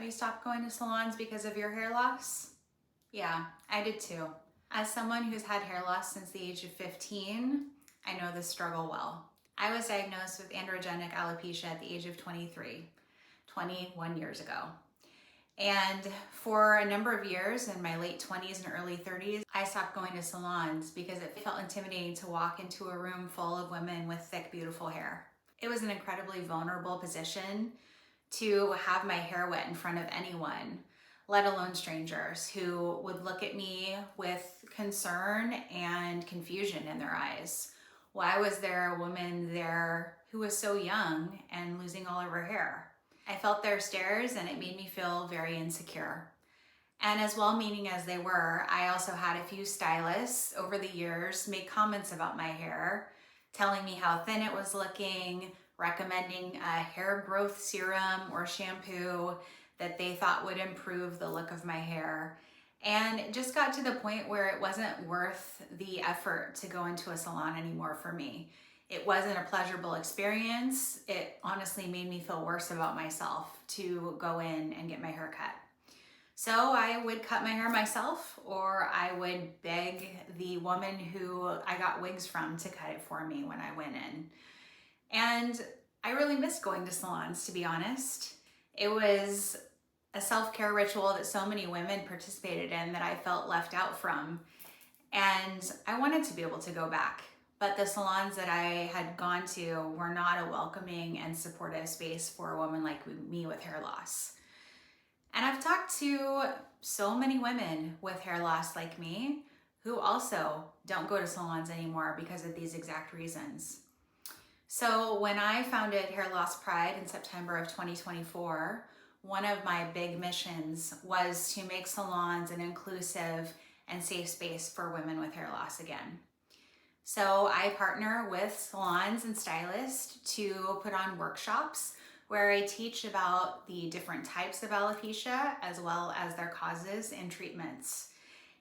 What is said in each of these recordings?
Have you stopped going to salons because of your hair loss? Yeah, I did too. As someone who's had hair loss since the age of 15, I know this struggle well. I was diagnosed with androgenic alopecia at the age of 23, 21 years ago. And for a number of years in my late 20s and early 30s, I stopped going to salons because it felt intimidating to walk into a room full of women with thick, beautiful hair. It was an incredibly vulnerable position to have my hair wet in front of anyone, let alone strangers who would look at me with concern and confusion in their eyes. Why was there a woman there who was so young and losing all of her hair? I felt their stares and it made me feel very insecure. And as well-meaning as they were, I also had a few stylists over the years make comments about my hair, telling me how thin it was looking, recommending a hair growth serum or shampoo that they thought would improve the look of my hair. And it just got to the point where it wasn't worth the effort to go into a salon anymore for me. It wasn't a pleasurable experience. It honestly made me feel worse about myself to go in and get my hair cut. So I would cut my hair myself, or I would beg the woman who I got wigs from to cut it for me when I went in. And I really missed going to salons, to be honest. It was a self-care ritual that so many women participated in that I felt left out from. And I wanted to be able to go back. But the salons that I had gone to were not a welcoming and supportive space for a woman like me with hair loss. And I've talked to so many women with hair loss like me who also don't go to salons anymore because of these exact reasons. So when I founded Hair Loss Pride in September of 2024, one of my big missions was to make salons an inclusive and safe space for women with hair loss again. So I partner with salons and stylists to put on workshops where I teach about the different types of alopecia as well as their causes and treatments.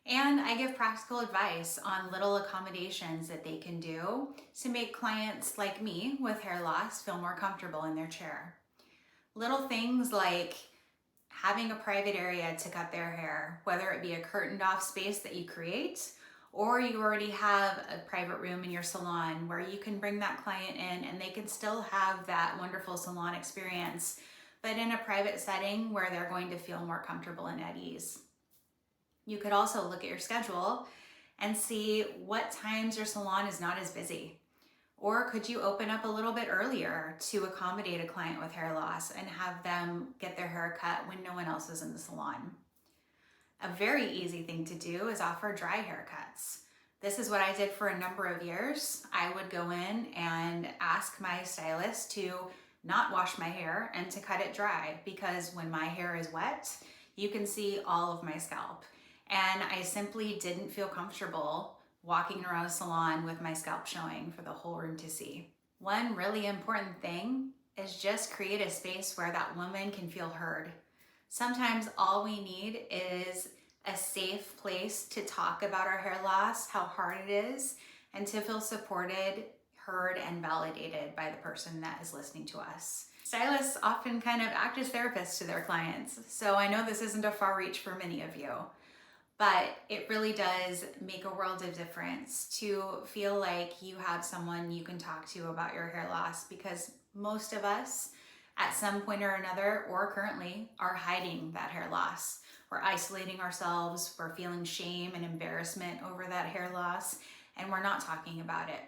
And I give practical advice on little accommodations that they can do to make clients like me with hair loss feel more comfortable in their chair. Little things like having a private area to cut their hair, whether it be a curtained off space that you create, or you already have a private room in your salon where you can bring that client in and they can still have that wonderful salon experience, but in a private setting where they're going to feel more comfortable and at ease. You could also look at your schedule and see what times your salon is not as busy. Or could you open up a little bit earlier to accommodate a client with hair loss and have them get their hair cut when no one else is in the salon? A very easy thing to do is offer dry haircuts. This is what I did for a number of years. I would go in and ask my stylist to not wash my hair and to cut it dry, because when my hair is wet, you can see all of my scalp. And I simply didn't feel comfortable walking around a salon with my scalp showing for the whole room to see. One really important thing is just create a space where that woman can feel heard. Sometimes all we need is a safe place to talk about our hair loss, how hard it is, and to feel supported, heard, and validated by the person that is listening to us. Stylists often kind of act as therapists to their clients, so I know this isn't a far reach for many of you, but it really does make a world of difference to feel like you have someone you can talk to about your hair loss, because most of us at some point or another, or currently, are hiding that hair loss. We're isolating ourselves, we're feeling shame and embarrassment over that hair loss, and we're not talking about it.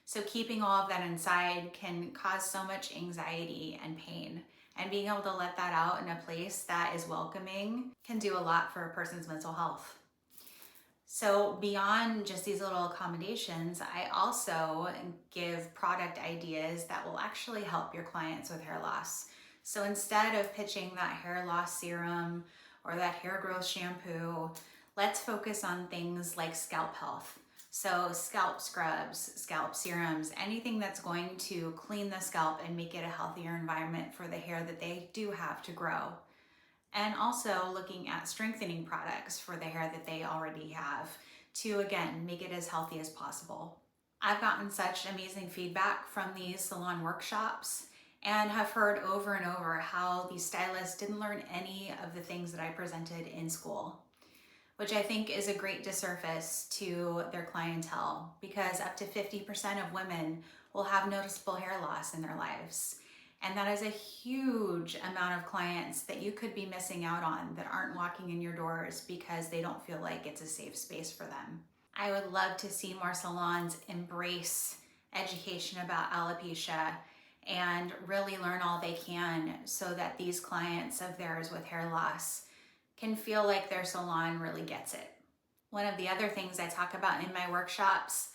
So keeping all of that inside can cause so much anxiety and pain, and being able to let that out in a place that is welcoming can do a lot for a person's mental health. So beyond just these little accommodations, I also give product ideas that will actually help your clients with hair loss. So instead of pitching that hair loss serum or that hair growth shampoo, let's focus on things like scalp health. So scalp scrubs, scalp serums, anything that's going to clean the scalp and make it a healthier environment for the hair that they do have to grow. And also looking at strengthening products for the hair that they already have to, again, make it as healthy as possible. I've gotten such amazing feedback from these salon workshops, and have heard over and over how these stylists didn't learn any of the things that I presented in school, which I think is a great disservice to their clientele, because up to 50% of women will have noticeable hair loss in their lives. And that is a huge amount of clients that you could be missing out on that aren't walking in your doors because they don't feel like it's a safe space for them. I would love to see more salons embrace education about alopecia and really learn all they can so that these clients of theirs with hair loss can feel like their salon really gets it. One of the other things I talk about in my workshops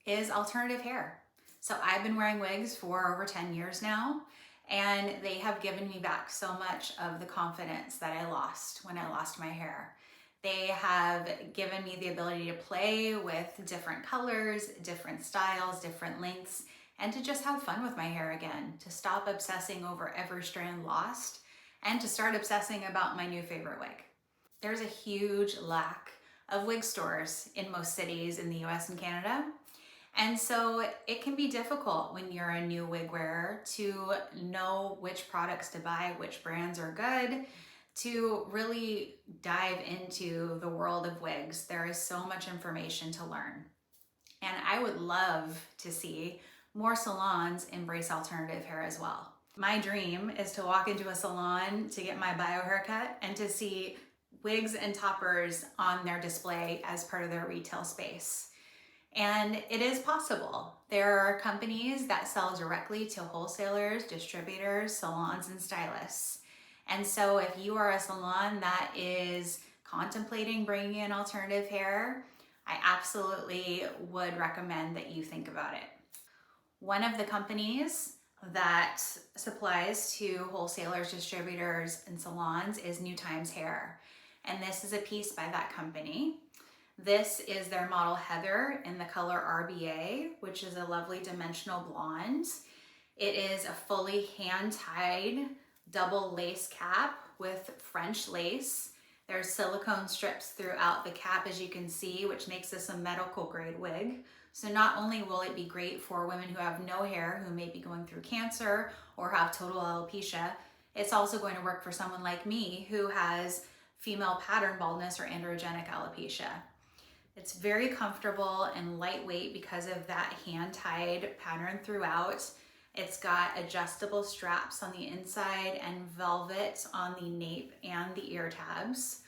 is alternative hair. So I've been wearing wigs for over 10 years now, and they have given me back so much of the confidence that I lost when I lost my hair. They have given me the ability to play with different colors, different styles, different lengths, and to just have fun with my hair again, to stop obsessing over every strand lost, and to start obsessing about my new favorite wig. There's a huge lack of wig stores in most cities in the US and Canada. And so it can be difficult when you're a new wig wearer to know which products to buy, which brands are good, to really dive into the world of wigs. There is so much information to learn. And I would love to see more salons embrace alternative hair as well. My dream is to walk into a salon to get my bio haircut and to see wigs and toppers on their display as part of their retail space. And it is possible. There are companies that sell directly to wholesalers, distributors, salons, and stylists. And so if you are a salon that is contemplating bringing in alternative hair, I absolutely would recommend that you think about it. One of the companies that supplies to wholesalers, distributors, and salons is New Times Hair. And this is a piece by that company. This is their model Heather in the color RBA, which is a lovely dimensional blonde. It is a fully hand-tied double lace cap with French lace. There's silicone strips throughout the cap, as you can see, which makes this a medical grade wig. So not only will it be great for women who have no hair, who may be going through cancer or have total alopecia, it's also going to work for someone like me who has female pattern baldness or androgenic alopecia. It's very comfortable and lightweight because of that hand-tied pattern throughout. It's got adjustable straps on the inside and velvet on the nape and the ear tabs.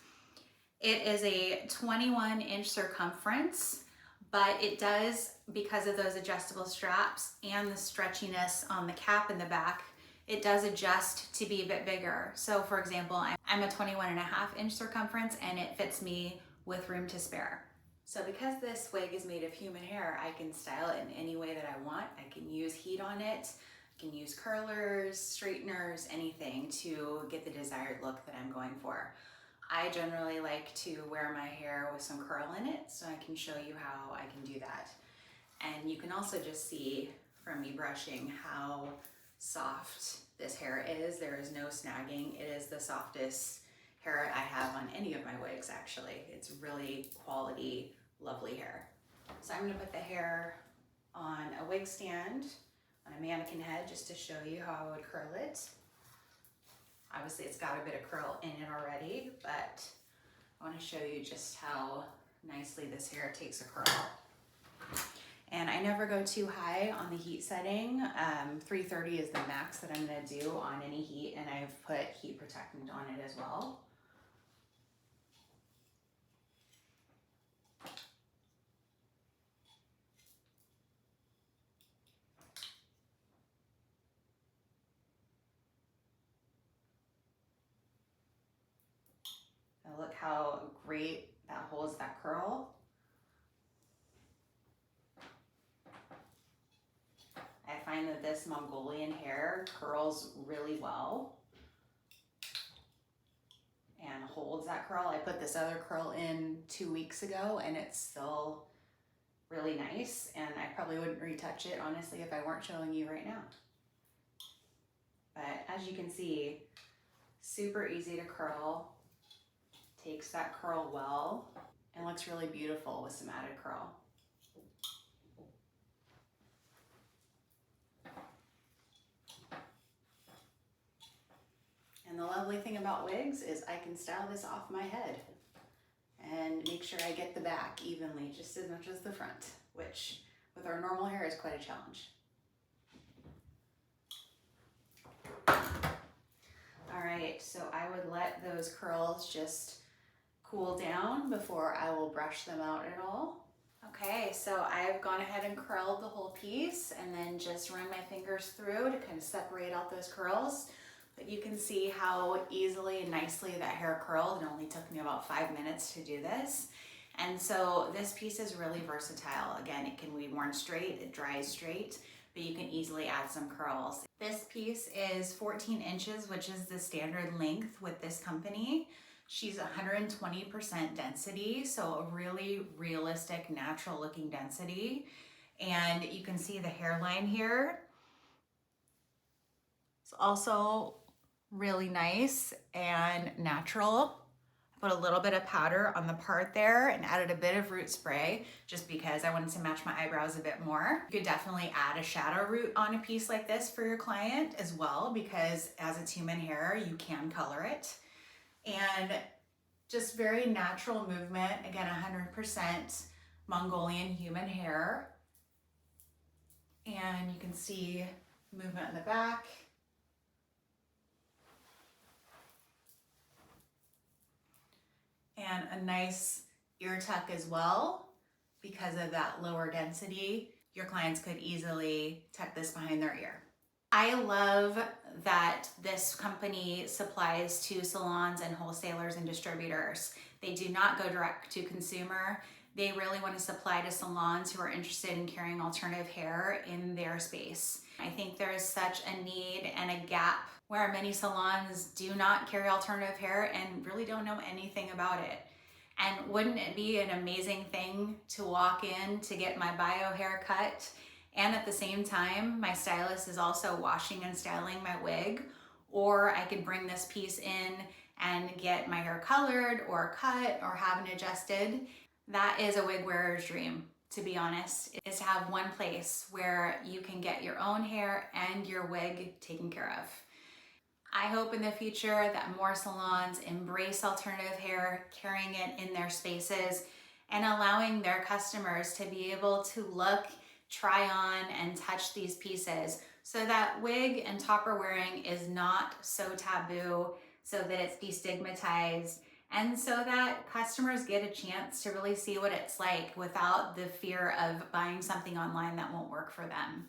It is a 21-inch circumference, but it does, because of those adjustable straps and the stretchiness on the cap in the back, it does adjust to be a bit bigger. So for example, I'm a 21.5-inch circumference and it fits me with room to spare. So because this wig is made of human hair, I can style it in any way that I want. I can use heat on it, I can use curlers, straighteners, anything to get the desired look that I'm going for. I generally like to wear my hair with some curl in it, so I can show you how I can do that. And you can also just see from me brushing how soft this hair is. There is no snagging. It is the softest hair I have on any of my wigs, actually. It's really quality, lovely hair. So I'm gonna put the hair on a wig stand on a mannequin head just to show you how I would curl it. Obviously it's got a bit of curl in it already, but I want to show you just how nicely this hair takes a curl. And I never go too high on the heat setting. 330 is the max that I'm gonna do on any heat, and I've put heat protectant on it as well. Now look how great that holds that curl. I find that this Mongolian hair curls really well and holds that curl. I put this other curl in 2 weeks ago and it's still really nice, and I probably wouldn't retouch it honestly if I weren't showing you right now. But as you can see, super easy to curl, takes that curl well, and looks really beautiful with some added curl. lovely thing about wigs is I can style this off my head and make sure I get the back evenly just as much as the front, which with our normal hair is quite a challenge. All right, so I would let those curls just cool down before I will brush them out at all. Okay, so I've gone ahead and curled the whole piece and then just run my fingers through to kind of separate out those curls. But you can see how easily and nicely that hair curled. It only took me about 5 minutes to do this. And so this piece is really versatile. Again, it can be worn straight, it dries straight, but you can easily add some curls. This piece is 14 inches, which is the standard length with this company. She's 120% density, so a really realistic, natural looking density. And you can see the hairline here. It's also really nice and natural. Put a little bit of powder on the part there and added a bit of root spray just because I wanted to match my eyebrows a bit more. You could definitely add a shadow root on a piece like this for your client as well, because as it's human hair, you can color it. And just very natural movement. Again, 100% Mongolian human hair. And you can see movement in the back. And a nice ear tuck as well. Because of that lower density, your clients could easily tuck this behind their ear. I love that this company supplies to salons and wholesalers and distributors. They do not go direct to consumer. They really want to supply to salons who are interested in carrying alternative hair in their space. I think there is such a need and a gap where many salons do not carry alternative hair and really don't know anything about it. And wouldn't it be an amazing thing to walk in to get my bio haircut, and at the same time, my stylist is also washing and styling my wig, or I could bring this piece in and get my hair colored or cut or have it adjusted. That is a wig wearer's dream, to be honest, is to have one place where you can get your own hair and your wig taken care of. I hope in the future that more salons embrace alternative hair, carrying it in their spaces and allowing their customers to be able to look, try on, and touch these pieces so that wig and topper wearing is not so taboo, so that it's destigmatized, and so that customers get a chance to really see what it's like without the fear of buying something online that won't work for them.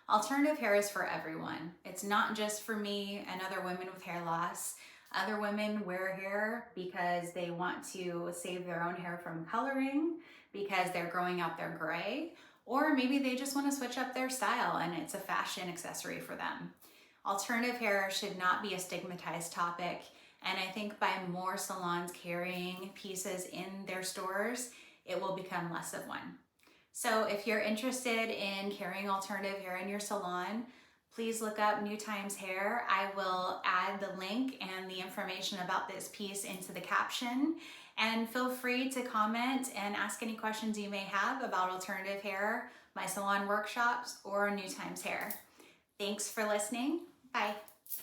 Alternative hair is for everyone. It's not just for me and other women with hair loss. Other women wear hair because they want to save their own hair from coloring, because they're growing out their gray, or maybe they just want to switch up their style and it's a fashion accessory for them. Alternative hair should not be a stigmatized topic, and I think by more salons carrying pieces in their stores, it will become less of one. So if you're interested in carrying alternative hair in your salon, please look up New Times Hair. I will add the link and the information about this piece into the caption. And feel free to comment and ask any questions you may have about alternative hair, my salon workshops, or New Times Hair. Thanks for listening. Bye.